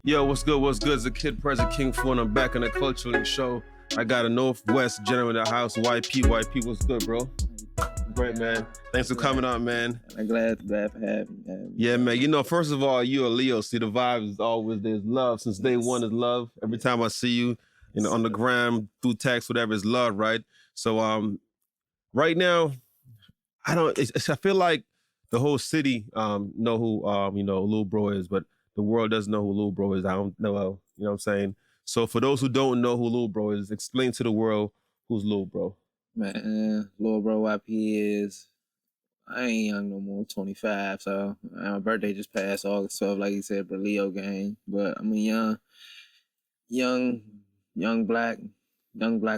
Yo, what's good? What's good? It's the Kid President King Phone. I'm back on the Culturally Show. I got a Northwest General in the house, YP. YP, what's good, bro? Great, man. Thanks for coming on, man. I'm glad for having me. Yeah, man. You know, first of all, you're a Leo. See, the vibe is always there's love. Since day one is love. Every time I see you, you know, on the gram, through text, whatever, it's love, right? So, right now, I feel like the whole city know who Lil Bro is, but the world doesn't know who Lil Bro is. I don't know, you know what I'm saying? So for those who don't know who Lil Bro is, explain to the world who's Lil Bro. Man, Lil Bro YP is, I ain't young no more, I'm 25, so my birthday just passed August 12th, like you said, for Leo gang. But I'm a young black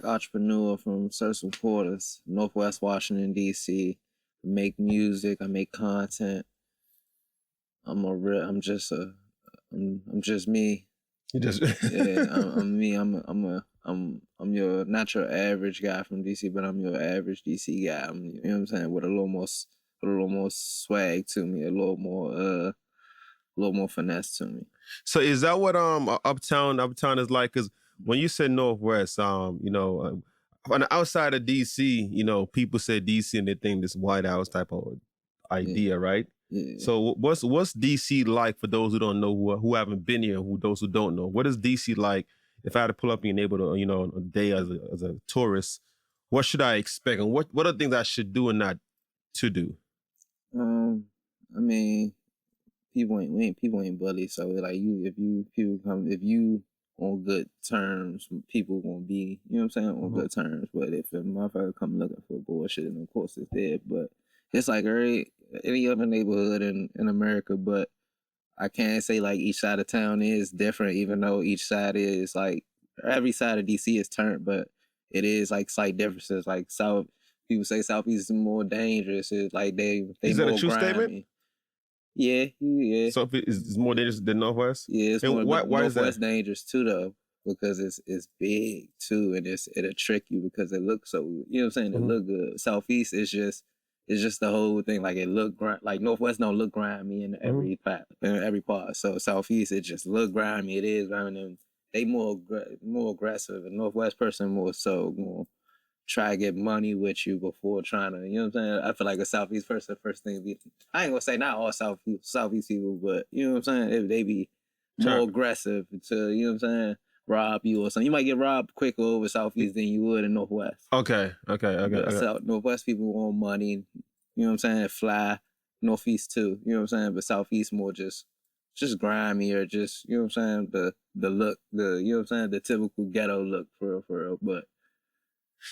entrepreneur from Certain Quarters, Northwest Washington D.C. I make music, I make content. I'm just me. You just Yeah, I'm me. I'm your not your average guy from DC, but I'm your average DC guy. You know what I'm saying, with a little more swag to me, a little more finesse to me. So is that what uptown is like? Because when you said Northwest, on the outside of DC, you know, people say DC and they think this White House type of idea, right? Yeah. So what's DC like for those who don't know, who haven't been here, those who don't know? What is DC like? If I had to pull up in your neighborhood, you know, a day as a tourist, what should I expect, and what are things I should do and not to do? I mean, people ain't bullies, so like if you on good terms, people gonna be, you know what I'm saying, on good terms. But if a motherfucker come looking for bullshit, then of course it's there. But it's like any other neighborhood in America, but I can't say like each side of town is different, even though each side is like, every side of DC is turned, but it is like slight differences. Like people say Southeast is more dangerous. It's like they Is that more a true grimy. statement? Yeah. So it's more dangerous than Northwest? Yeah, it's and more. Why is that? Northwest dangerous too, though, because it's big too, and it'll trick you because it looks so. You know what I'm saying? It look good. Southeast is just. It's just the whole thing. Like it look like Northwest don't look grimy in every part. So Southeast it just look grimy. It is grimy. And they more aggressive. And Northwest person more try to get money with you before trying to. You know what I'm saying? I feel like a Southeast person first thing. I ain't gonna say not all Southeast people, but you know what I'm saying. If they be more aggressive to, you know what I'm saying, rob you or something. You might get robbed quicker over Southeast than you would in Northwest. Okay. Northwest people want money, you know what I'm saying, fly. Northeast too, you know what I'm saying, but Southeast more just grimy, or just, you know what I'm saying, the look, you know what I'm saying, the typical ghetto look for real. But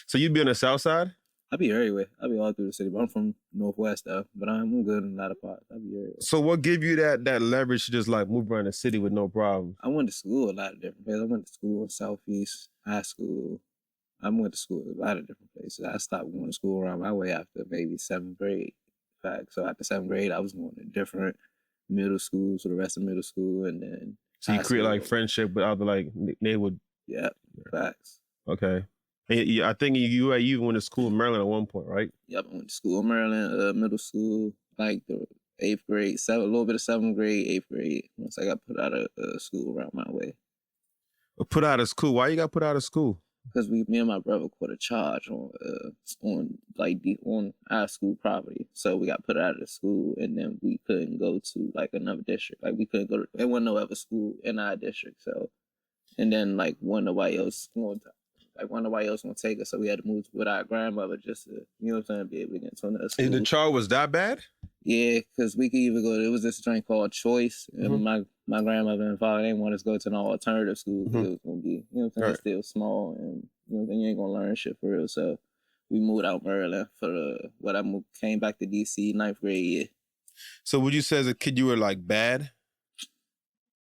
so you'd be on the south side? I be everywhere. I be all through the city, but I'm from Northwest though. But I'm good in a lot of parts. I be everywhere. So what give you that leverage to just like move around the city with no problem? I went to school a lot of different places. I went to school in Southeast High School. I went to school a lot of different places. I stopped going to school around my way after maybe 7th grade. In fact, so after 7th grade, I was going to different middle schools for the rest of middle school, and then. So you create like friendship with other like neighborhood. Yeah, facts. Okay. And I think you even went to school in Maryland at one point, right? Yep, I went to school in Maryland, middle school, like the 8th grade, a little bit of 7th grade, 8th grade. Once I got put out of school around my way. Put out of school? Why you got put out of school? Because me and my brother caught a charge on our school property, so we got put out of the school, and then we couldn't go to like another district. Like we couldn't go to. There wasn't no other school in our district, so. And then like nobody else gonna take us, so we had to move with our grandmother just to, you know what I'm saying, be able to get to another school. And the charge was that bad? Yeah, because we could either go. There was this joint called Choice, and my grandmother and father didn't want us to go to an alternative school because it was gonna be, you know what I'm saying, still small, and you know, then you ain't gonna learn shit for real. So we moved out Maryland for came back to DC 9th grade year. So would you say as a kid you were like bad?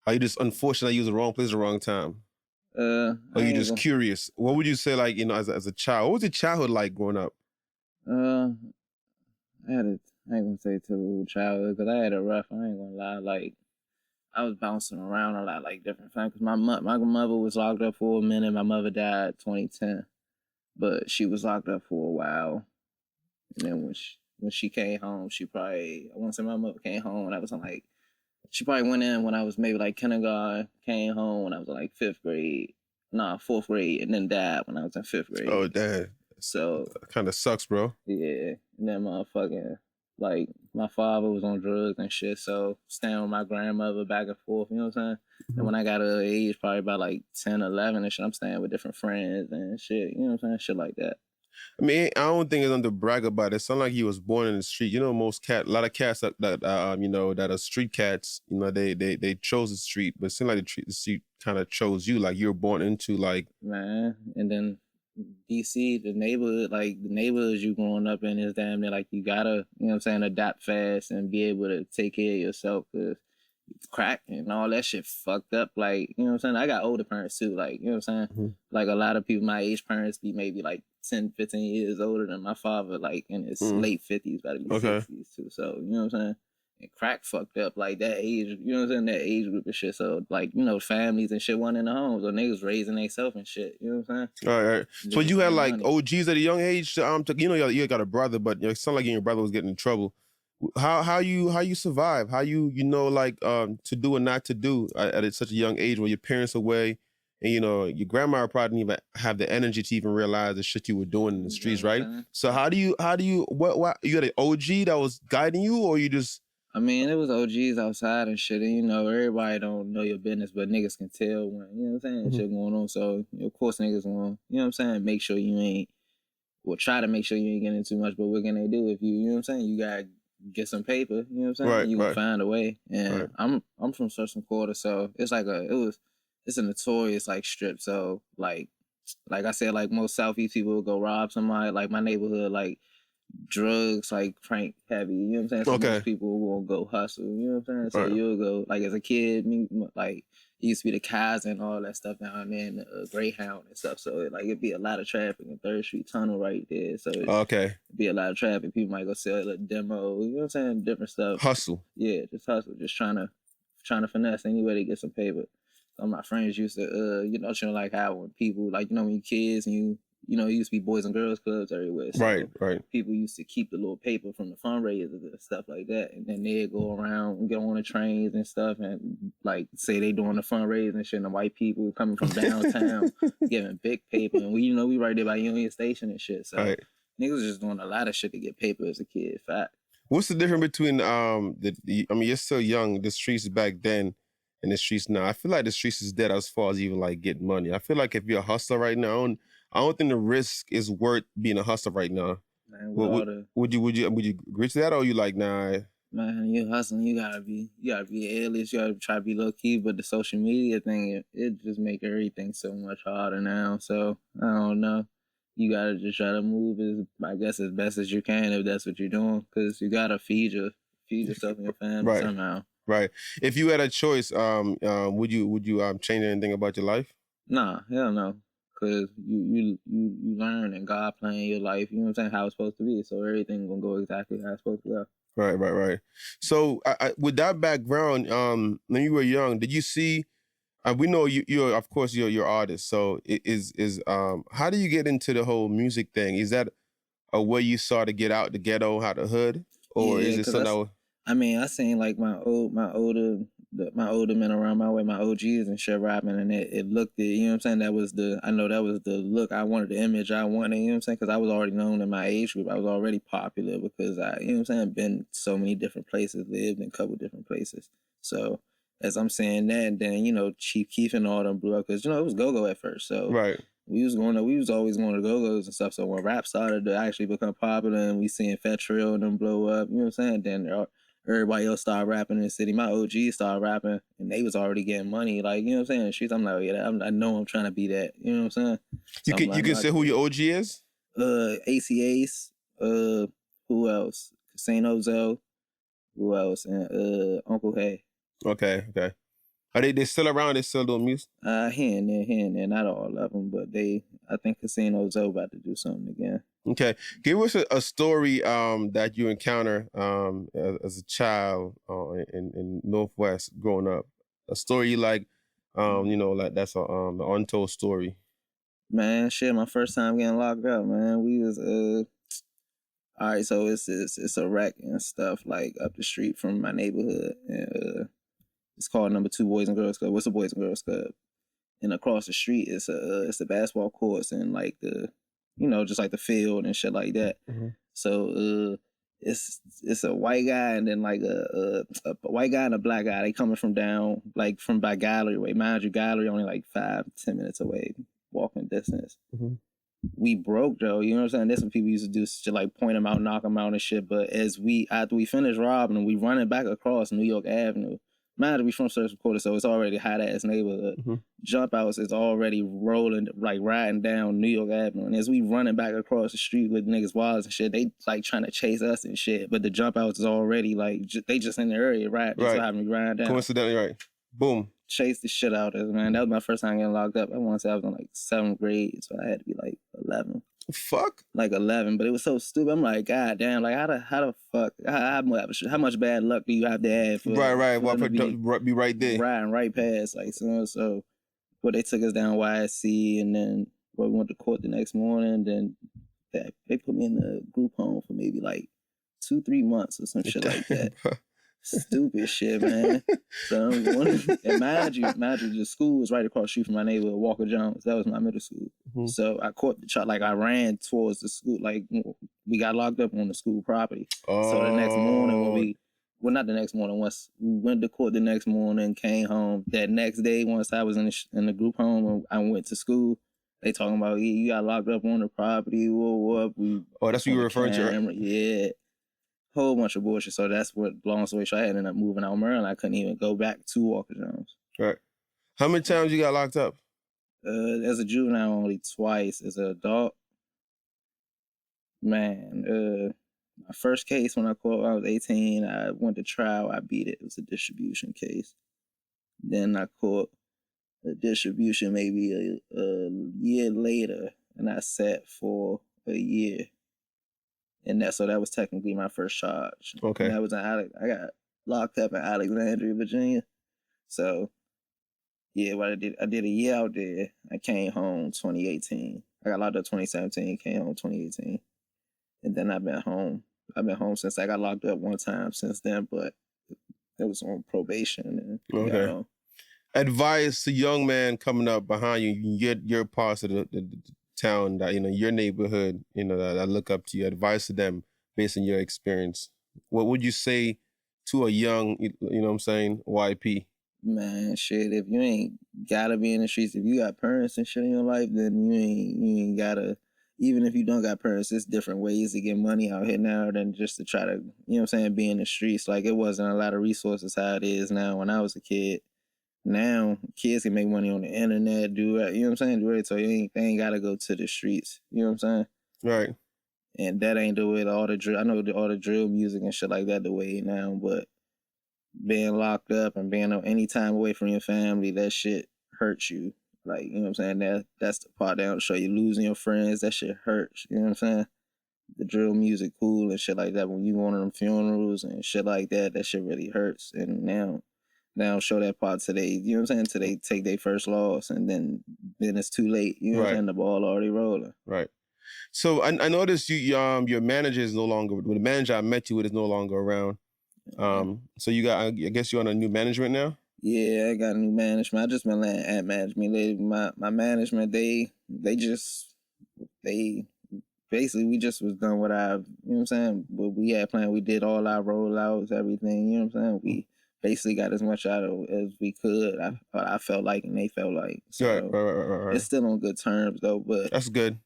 Are you just unfortunately you was the wrong place at the wrong time? Or you just curious? What would you say, like, you know, as a child? What was your childhood like growing up? I ain't gonna say typical childhood, because I had a rough, I ain't gonna lie, like, I was bouncing around a lot, like, different families. My mother was locked up for a minute. My mother died 2010, but she was locked up for a while. And then when she came home, I want to say my mother came home, and I was in, like, She probably went in when I was maybe like kindergarten, came home when I was in like 5th grade. Nah, 4th grade, and then died when I was in 5th grade. Oh, damn. So Kind of sucks, bro. yeah, and then motherfucking like my father was on drugs and shit, so staying with my grandmother back and forth, you know what I'm saying? And when I got to age, probably about like 10, 11 and shit, I'm staying with different friends and shit, you know what I'm saying? Shit like that. I mean, I don't think it's under brag about it. It sounds like he was born in the street. You know, a lot of cats that you know, that are street cats. You know, they chose the street, but it seems like the street kind of chose you. Like you were born into like. Man, and then D.C, the neighborhoods you growing up in is damn near like you gotta, you know what I'm saying, adapt fast and be able to take care of yourself, because crack and all that shit fucked up. Like, you know what I'm saying? I got older parents too. Like, you know what I'm saying? Mm-hmm. Like a lot of people my age parents be maybe like 10, 15 years older than my father, like in his late 50s, about to be 60s too. So, you know what I'm saying? And crack fucked up like that age, you know what I'm saying? That age group and shit. So, like, you know, families and shit wasn't in the homes, or niggas raising themselves and shit. You know what I'm saying? All right. So you had like OGs at a young age. You know, you got a brother, but it sounded like your brother was getting in trouble. How you survive? How you know, like to do and not to do at such a young age when your parents are away, and you know your grandma probably didn't even have the energy to even realize the shit you were doing in the streets, right? So how do you what you had an OG that was guiding you, or you just? I mean, it was OGs outside and shit, and you know, everybody don't know your business, but niggas can tell when, you know what I'm saying, shit going on. So, you know, of course niggas want, you know what I'm saying, make sure you ain't, well, try to make sure you ain't getting too much, but what can they do if you know what I'm saying, you gotta get some paper, you know what I'm saying, Right, you gonna find a way. And right. I'm from Southern Quarter, so it's like it's a notorious like strip. So like I said, like most Southeast people would go rob somebody. Like my neighborhood, like drugs, like crank heavy, you know what I'm saying? So most people will go hustle, you know what I'm saying? So you'll go, like as a kid, like it used to be the Kaiser and all that stuff down there, and the Greyhound and stuff. So it'd be a lot of traffic in 3rd Street Tunnel right there. So it'd be a lot of traffic. People might go sell a demo, you know what I'm saying? Different stuff. Hustle. Yeah, just hustle, just trying to finesse any way to get some paper. Some of my friends used to, you know like how when people, like, you know, when you kids and you know, it used to be Boys and Girls Clubs everywhere. So right. People used to keep the little paper from the fundraisers and stuff like that. And then they'd go around and get on the trains and stuff and, like, say they doing the fundraising and shit. And the white people coming from downtown giving big paper. And we, you know, we right there by Union Station and shit. So niggas was just doing a lot of shit to get paper as a kid. Fact. What's the difference between, I mean, you're still young, the streets back then and the streets now? I feel like the streets is dead as far as even, like, getting money. I feel like if you're a hustler right now, I don't think the risk is worth being a hustler right now. Man, would you agree to that, or you like, nah? Man, you hustling, you gotta be A-list, you gotta try to be low key, but the social media thing, it just make everything so much harder now. So I don't know. You gotta just try to move as best as you can if that's what you're doing, because you gotta feed yourself and your family somehow. Right. If you had a choice, would you change anything about your life? Nah, hell no. Cause you learn and God playing your life, you know what I'm saying, how it's supposed to be. So everything gonna go exactly how it's supposed to go. Right. So with that background, when you were young, did you see? We know you're of course you're artist. So how do you get into the whole music thing? Is that a way you saw to get out the ghetto, out the hood, or is it something? I mean, I seen like my older men around my way, my OGs and shit rapping, and it looked it, you know what I'm saying? I know that was the look I wanted, the image I wanted, you know what I'm saying? Because I was already known in my age group. I was already popular because I, you know what I'm saying, been so many different places, lived in a couple different places. So as I'm saying that, then, you know, Chief Keef and all them blew up because, you know, it was go-go at first. So we was always going to go-go's and stuff. So when rap started to actually become popular and we seeing Trel and them blow up, you know what I'm saying? Then everybody else started rapping in the city. My OGs started rapping, and they was already getting money. Like, you know what I'm saying? I'm like, yeah, I know I'm trying to be that. You know what I'm saying? So you can say who your OG is? ACAs. Who else? Casino Zoe. Who else? And Uncle Hay. Okay. Are they still around? They still doing music? Here and there. Not all of them, but I think Casino Zoe about to do something again. Okay. Give us a story that you encounter as a child in Northwest growing up. A story you like, you know, like that's an untold story. Man, shit, my first time getting locked up, man. We was all right, so it's a wreck and stuff like up the street from my neighborhood. And It's called Number 2 Boys and Girls Club. What's a Boys and Girls Club? And across the street, it's a basketball courts and like the, you know, just like the field and shit like that. Mm-hmm. So it's a white guy and then like a white guy and a black guy. They coming from down like from by Gallery way. Mind you, Gallery only like 5-10 minutes away, walking distance. Mm-hmm. We broke though, you know what I'm saying? That's what people used to do, shit like point them out, knock them out and shit. But after we finished robbing them, we running back across New York Avenue. Mind you, we from Surf Quarter, so it's already hot ass neighborhood. Mm-hmm. Jump outs is already rolling, like riding down New York Avenue. And as we running back across the street with niggas' wallets and shit, they like trying to chase us and shit. But the jump outs is already like they just in the area, right? Just having me ride down. Coincidentally, right? Boom. Chase the shit out of us, man. That was my first time getting locked up. I want to say I was in like 7th grade, so I had to be like 11. Fuck. Like 11, but it was so stupid. I'm like, God damn, like how the fuck, how much bad luck do you have to have? For, right. For be right there, riding right past, like so. But they took us down YSC, and then we went to court the next morning. Then they put me in the group home for maybe like 2-3 months or some shit like that. Stupid shit, man. So and mind you, the school was right across the street from my neighborhood, Walker Jones. That was my middle school. Mm-hmm. So I caught the child, like I ran towards the school, like we got locked up on the school property. Oh. So the next morning not the next morning, once we went to court the next morning, came home. That next day, once I was in the group home and I went to school, they talking about, yeah, you got locked up on the property. Whoa. That's what you were referring to? Yeah. Whole bunch of bullshit. So that's what, long story short, I ended up moving out of Maryland. I couldn't even go back to Walker Jones. Right. How many times you got locked up? As a juvenile, only twice. As an adult, man, my first case when I was 18, I went to trial. I beat it. It was a distribution case. Then I caught a distribution maybe a year later, and I sat for a year. And that was technically my first charge. Okay. And that was I got locked up in Alexandria, Virginia. So, yeah, what I did a year out there. I came home 2018. I got locked up 2017, came home 2018. And then I've been home. I've been home since I got locked up one time since then, but it was on probation. And okay. Advice to young man coming up behind you, your parts of the town, that, you know, your neighborhood, you know, that look up to you, advice to them based on your experience. What would you say to a young, you know what I'm saying, YP? Man, shit, if you ain't gotta be in the streets, if you got parents and shit in your life, then you ain't gotta, even if you don't got parents, there's different ways to get money out here now than just to try to, you know what I'm saying, be in the streets. Like, it wasn't a lot of resources how it is now when I was a kid. Now, kids can make money on the internet, do it, you know what I'm saying? Do it, so they ain't got to go to the streets, you know what I'm saying? Right. And that ain't the way all the drill, I know all the drill music and shit like that the way now, but being locked up and being any time away from your family, that shit hurts you. Like, you know what I'm saying? That's the part that don't show you losing your friends, that shit hurts, you know what I'm saying? The drill music cool and shit like that, when you go on them funerals and shit like that, that shit really hurts. And now show that part today, you know what I'm saying? Today take their first loss and then it's too late. You know what I'm saying? The ball already rolling. Right. So I noticed your manager is no longer, the manager I met you with is no longer around. So you got, I guess you're on a new management now? Yeah, I got a new management. I just been letting Ant manage me. My management, they basically, we just was done what you know what I'm saying? What we had planned. We did all our rollouts, everything, you know what I'm saying? We basically got as much out of it as we could. I felt like, and they felt like. So right. It's still on good terms though, but that's good.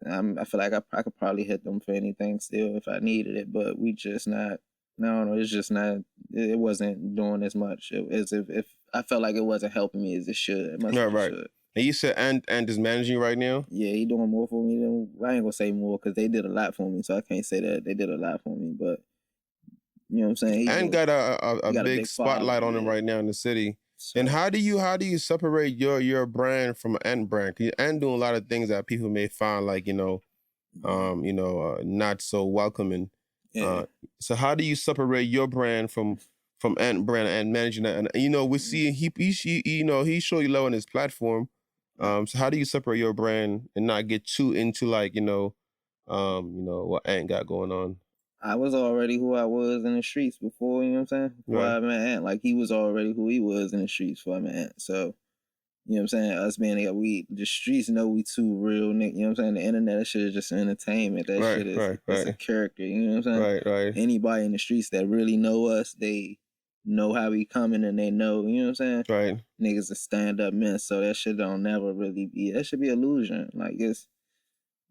I feel like I could probably hit them for anything still if I needed it, but we just not. No, it's just not. It wasn't doing as much as if I felt like it wasn't helping me as it should. Right. And you said Ant is managing you right now? Yeah, he doing more for me than, I ain't gonna say more because they did a lot for me, so I can't say that they did a lot for me, but you know what I'm saying? Ant got a big spotlight on him right now in the city. So, and how do you separate your brand from Ant brand? Cause Ant doing a lot of things that people may find like, not so welcoming. Yeah. So how do you separate your brand from Ant brand and managing that? And we see he show you love on his platform. So how do you separate your brand and not get too into like what Ant got going on? I was already who I was in the streets before, you know what I'm saying? Before Right. I met Ant. Like, he was already who he was in the streets before I met Ant. So, you know what I'm saying? Us being there, the streets know we two real niggas. You know what I'm saying? The internet, that shit is just entertainment. That Right, shit is right, it's a right. character. You know what I'm saying? Right, right. Anybody in the streets that really know us, they know how we coming and they know, you know what I'm saying? Right. Niggas are stand up men, so that shit don't never really be. That should be illusion. Like it's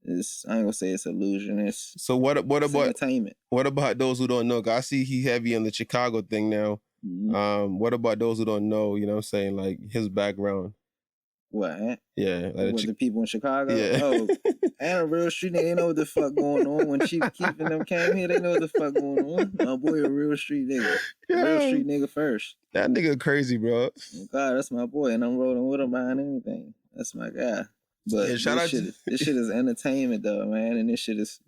I ain't gonna say it's illusion. It's So what it's about entertainment. what about those who don't know? 'Cause I see he heavy on the Chicago thing now. Mhm. What about those who don't know? You know what I'm saying? Like his background. What? Ant? Yeah. Like What, the people in Chicago? yeah. Oh, and a real street nigga, they know what the fuck going on. When Chief Keef and them came here, they know what the fuck going on. My boy a real street nigga. Real street nigga first. That nigga crazy, bro. Oh God, that's my boy, and I'm rolling with him behind anything. That's my guy. But Yeah, shout out this shit is entertainment though, man. And this shit just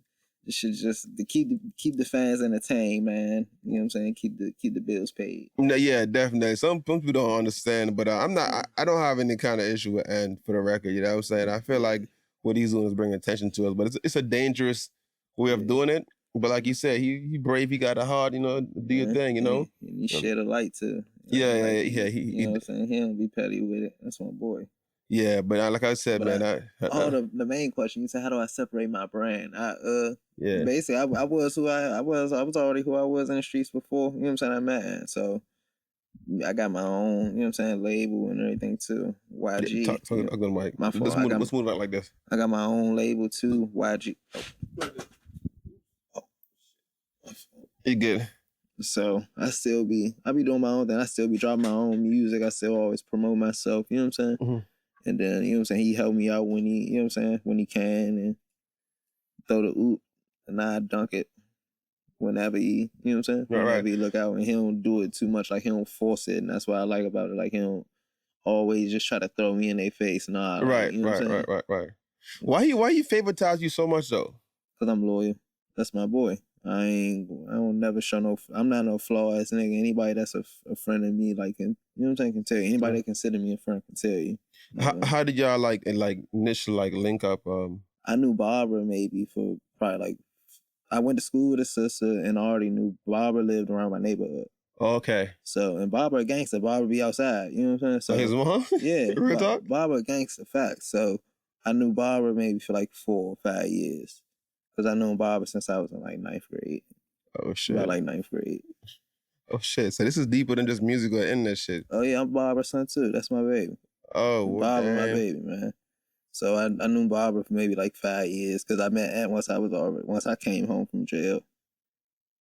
to keep the fans entertained, man. You know what I'm saying? Keep the bills paid. No, yeah, definitely. Some people don't understand, but I'm not. I don't have any kind of issue with Ant for the record. You know what I'm saying? I feel like what he's doing is bringing attention to us, but it's a dangerous way of doing it. But like you said, he brave. He got a heart. You know, do your thing. You know. And he shed a light too. Yeah. You know what I'm saying? He don't be petty with it. That's my boy. Yeah, but like I said, But man. the main question, you said, how do I separate my brand? Yeah. Basically, I was who I was. I was already who I was in the streets before. You know what I'm saying? I met Ant. So I got my own, you know what I'm saying, label and everything too. YG. Talk to the mic. My fault. Let's move it like this. I got my own label too. YG. You good? So I be doing my own thing. I still be dropping my own music. I still always promote myself. You know what I'm saying? Mm-hmm. And then, you know what I'm saying, he helped me out when he, you know what I'm saying, when he can, and throw the oop, and I dunk it whenever he, you know what I'm saying? Whenever he look out, and he don't do it too much, like he don't force it, and that's what I like about it. Like he don't always just try to throw me in their face. Nah. Right, you know what I'm saying? right. Why he favoritize you so much though? Cause I'm loyal. That's my boy. I don't never show no. I'm not no flaw ass nigga. Anybody that's a friend of me, like, you know what I'm saying, can tell you. Anybody that consider me a friend can tell you. How did y'all like initially link up? I knew Barbara maybe for probably I went to school with a sister and I already knew Barbara lived around my neighborhood. Okay. So, and Barbara a gangster. Barbara be outside. You know what I'm saying? So his mom? Yeah. Real talk? Barbara a gangster, facts. So I knew Barbara maybe for 4 or 5 years. Because I known Barbara since I was in 9th grade. Oh shit. About 9th grade. Oh shit. So this is deeper than just music or internet shit. Oh yeah, I'm Barbara's son too. That's my baby. Oh, Barbara, my baby, man. So I knew Barbara for maybe 5 years because I met Ant once I came home from jail.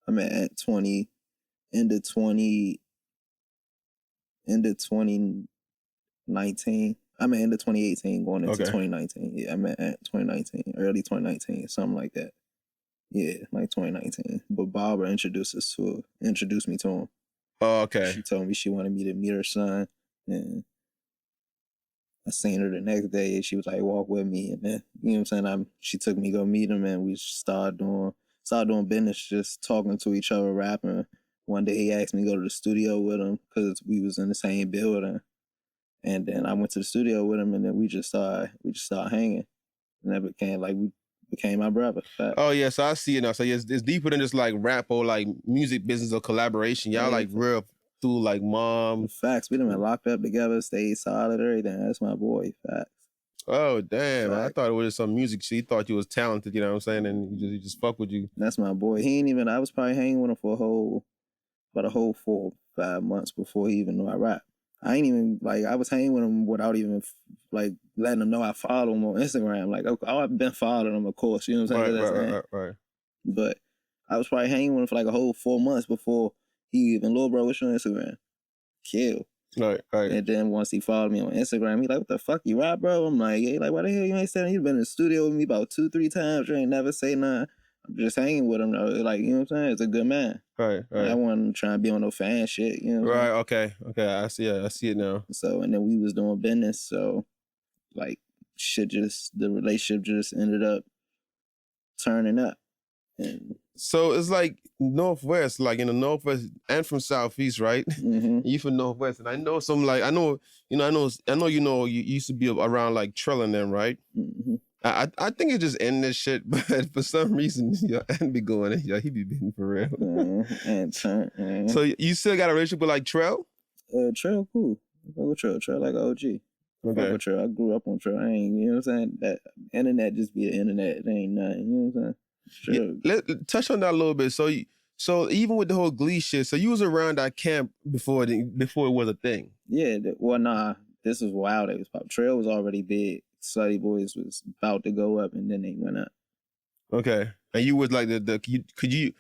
I met Ant 2019. I met end of 2018 going into 2019. Yeah, I met Ant 2019, early 2019, something like that. Yeah, 2019. But Barbara introduced me to him. Oh, okay. She told me she wanted me to meet her son, and I seen her the next day. She was like, walk with me. And then, you know what I'm saying? She took me to go meet him, and we started doing business, just talking to each other, rapping. One day he asked me to go to the studio with him because we was in the same building. And then I went to the studio with him, and then we just started hanging. And that we became my brother. Oh, yeah, so I see it now. So it's deeper than just rap or music business or collaboration. Y'all real through mom. Facts. We done been locked up together, stayed solid, everything. That's my boy. Facts. Oh damn! Facts. I thought it was just some music shit. He thought you was talented, you know what I'm saying, and he just fuck with you. That's my boy. He ain't even. I was probably hanging with him for about a whole 4 or 5 months before he even knew I rap. I ain't even I was hanging with him without even letting him know I follow him on Instagram. I've been following him, of course. You know what I'm saying? Right. But I was probably hanging with him for a whole 4 months before he even, Lil Bro, what's your Instagram? Kill. Right. And then once he followed me on Instagram, he what the fuck, you rap, bro? I'm like, yeah, why the hell you ain't saying? You've been in the studio with me about 2-3 times. You ain't never say nothing. I'm just hanging with him though. You know what I'm saying? It's a good man. Right. I wasn't trying to be on no fan shit, you know. Right, okay. I see it now. So, and then we was doing business, so the relationship just ended up turning up. And so it's Northwest, in the Northwest and from Southeast, right? Mm-hmm. You from Northwest, and I know some you used to be around Trel and them, right? Mm-hmm. I think it's just ending this shit, but for some reason, yo, Ant be going in. Yo, he be beating for real. And turn. So you still got a relationship with like Trel? Trel, cool. I fuck with Trel. Trel like OG. Okay. Fuck with Trel. I grew up on Trel. I ain't, you know what I'm saying? That internet just be the internet. It ain't nothing. You know what I'm saying? Yeah, let touch on that a little bit. So even with the whole Glee shit, so you was around that camp before it was a thing. Yeah. Well, nah. This was wild. It was pop. Trel was already big. Slutty Boys was about to go up, and then they went up. Okay, and you was like could you?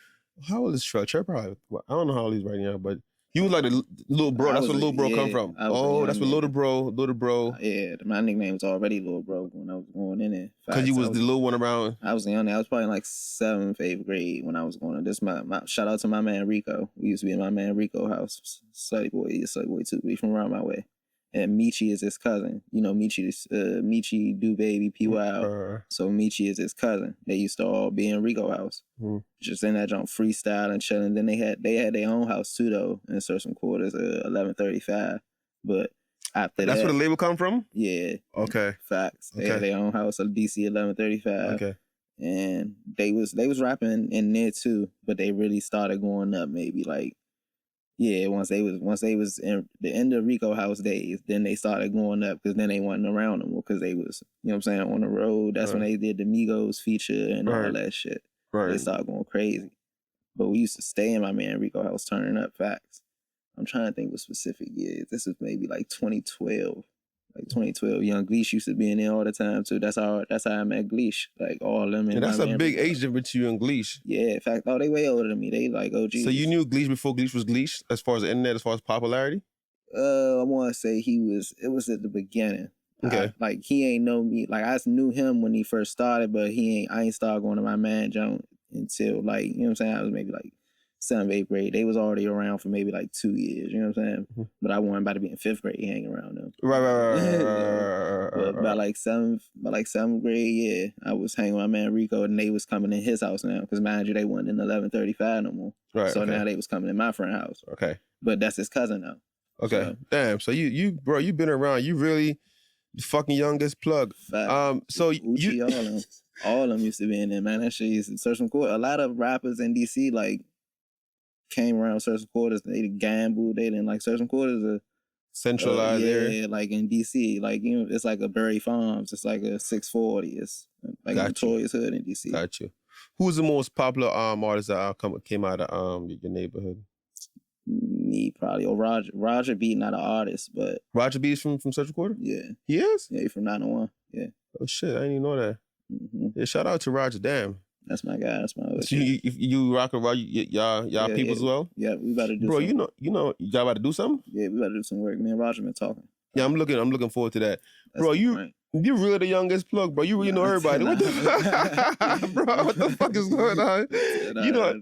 How old is Trel? Trel probably, I don't know how old he's right now, but you was like the little bro. That's where Lil Bro come from. Oh, that's where Little Bro. Yeah, my nickname was already Lil Bro when I was going in there. Because you was the little one around. I was young. I was probably in like 7th, 8th grade when I was going. This my shout out to my man Rico. We used to be in my man Rico house. Slutty Boy too. We from around my way. And Michi is his cousin. You know, Michi Do Baby P Wild. So Michi is his cousin. They used to all be in Rico house. Just in that jump freestyle and chilling. Then they had their own house too though, in certain quarters, 1135. But after that's where the label come from? Yeah. Okay. Facts. They had their own house at DC 1135. Okay. And they was rapping in there too, but they really started going up maybe like, yeah, once they was in the end of Rico House days, then they started going up because then they wasn't around them because they was, you know what I'm saying, on the road. That's when they did the Migos feature and all that shit. Right. They started going crazy. But we used to stay in my man Rico House turning up. Facts. I'm trying to think of specific years. This is maybe like 2012. Like 2012, Young Gleesh used to be in there all the time too. That's how I met Gleesh. Like all of them. And that's a big age difference between you and Gleesh. Yeah, in fact, they way older than me. They like OG. So you knew Gleesh before Gleesh was Gleesh, as far as the internet, as far as popularity? I want to say it was at the beginning. Okay. Like he ain't know me. Like I knew him when he first started, but I ain't started going to my man Jones until like, you know what I'm saying? I was maybe like 7th, 8th grade. They was already around for maybe like 2 years, you know what I'm saying? Mm-hmm. But I wasn't about to be in 5th grade hanging around them. Right. But by like 7th grade, yeah, I was hanging with my man Rico and they was coming in his house now. Because mind you, they wasn't in 1135 no more. Right. So now they was coming in my friend's house. Okay. But that's his cousin though. Okay. So, damn. So you been around. You really the fucking youngest plug. Fact. So Uchi, all of them used to be in there, man. That shit used to search some court. A lot of rappers in DC like came around certain quarters. They gambled. They didn't like certain quarters of centralized area. Yeah, like in DC, like you know, it's like a Berry Farms. It's like a 640. It's like a notorious hood in DC. Got you. Who's the most popular artist that came out of your neighborhood? Me probably. Or Roger B, not an artist, but Roger B is from Central Quarter. Yeah, he is. Yeah, he's from 901. Yeah. Oh shit, I didn't even know that. Mm-hmm. Yeah, shout out to Roger. Damn. That's my guy. That's my. So you rock around y'all people as well. Yeah, we about to do. Bro, something. you know, y'all about to do something. Yeah, we about to do some work. Me and Roger been talking. Yeah, I'm looking forward to that. That's bro, you really the youngest plug, bro. You really know everybody. What the fuck? Bro, what the fuck is going on? You know,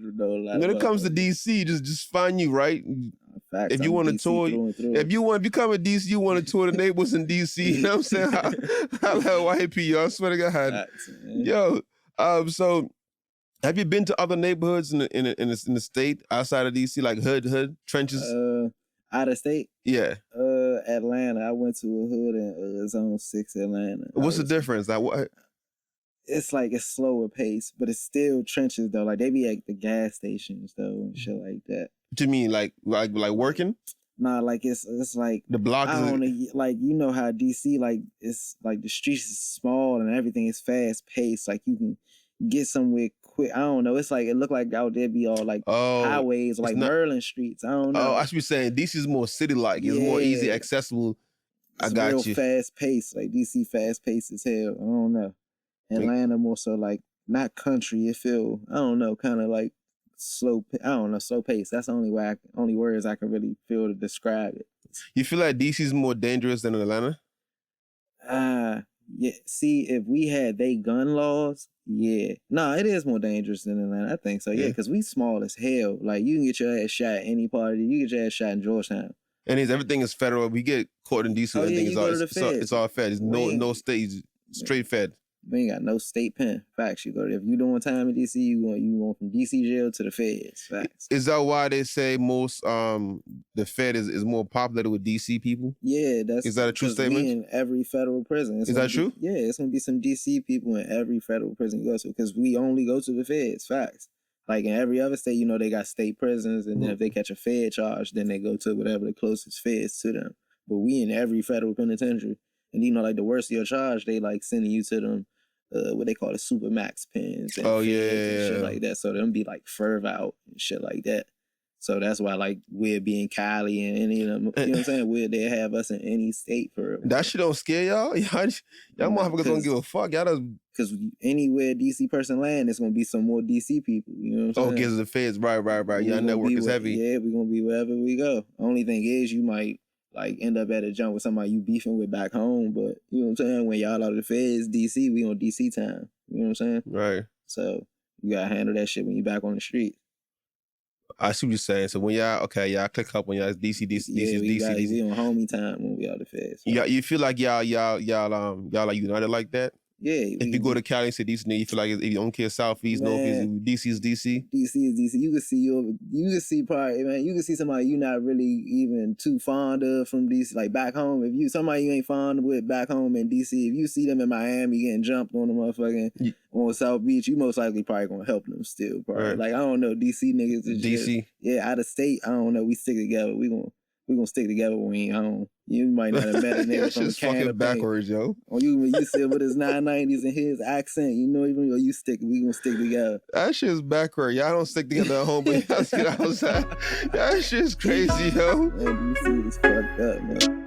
when it comes to DC, just find you, right? Facts, if you want to tour, if you want to become a DC, you want to tour the neighborhoods in DC. You know what I'm saying? I'll have YP, yo. I swear to God. Facts, yo, so have you been to other neighborhoods in the state outside of DC, like hood trenches? Out of state? Yeah. Atlanta. I went to a hood in Zone 6, Atlanta. What's the difference? Like what? It's like it's slower pace, but it's still trenches though. Like they be at the gas stations though and shit like that. What do you mean, like working? Nah, like it's like the block. I don't know, like you know how DC like it's like the streets is small and everything is fast paced. Like you can get somewhere quick. I don't know. It's like it look like out there be all like highways, like Merlin streets. I don't know. Oh, I should be saying DC is more city like. It's more easy accessible. It's real fast paced. Like DC fast paced as hell. I don't know. Atlanta more so like not country. It feel I don't know, kind of like slow. I don't know, slow pace. That's the only words I can really feel to describe it. You feel like DC is more dangerous than Atlanta? Yeah. See, if we had they gun laws, yeah. No, it is more dangerous than Atlanta. I think so. Yeah, because we small as hell. Like you can get your ass shot any part of it. You get your ass shot in Georgetown. And everything is federal. We get caught in DC. Everything is all fed. There's no states. Straight fed. We ain't got no state pen. Facts. You go if you doing time in DC, you going from DC jail to the feds. Facts. Is that why they say most the Fed is more populated with DC people? Yeah, is that a true statement? We in every federal prison. Is that true? Yeah, it's gonna be some DC people in every federal prison you go to because we only go to the feds. Facts. Like in every other state, you know, they got state prisons, and then if they catch a Fed charge, then they go to whatever the closest feds to them. But we in every federal penitentiary, and you know, like the worse your charge, they like sending you to them. What they call the super max pens and, and shit like that. So them be like further out and shit like that. So that's why like we'll be in Cali and any of them, you know what I'm saying? They have us in any state for real. That shit don't scare y'all? Y'all motherfuckers don't give a fuck. Y'all don't... Because anywhere DC person land, there's gonna be some more DC people. You know what I'm saying? Oh, because of the feds, right. Y'all network is heavy. Yeah, we're gonna be wherever we go. Only thing is you might like end up at a jump with somebody you beefing with back home, but you know what I'm saying? When y'all out of the feds, DC, we on DC time. You know what I'm saying? Right. So you gotta handle that shit when you back on the street. I see what you're saying. So when y'all click up when y'all DC. We on homie time when we out the feds. So. Yeah, you feel like y'all like united like that? Yeah. If you go to Cali and say DC, you feel like if you don't care Southeast, Northeast, DC is DC. DC is DC. You can see probably, man. You can see somebody you not really even too fond of from DC, like back home. If somebody you ain't fond with back home in DC, if you see them in Miami getting jumped on the motherfucking on South Beach, you most likely probably gonna help them still. Probably. Right. Like I don't know, DC niggas is DC. Just, out of state. I don't know. We stick together. We gonna stick together when we ain't home. You might not have met a nigga from just fucking backwards, yo. Or you said with his 990s and his accent, you know, even though we gonna stick together. That shit's backward. Y'all don't stick together at home, but y'all get outside. That shit's crazy, yo. Man, DC is fucked up, man.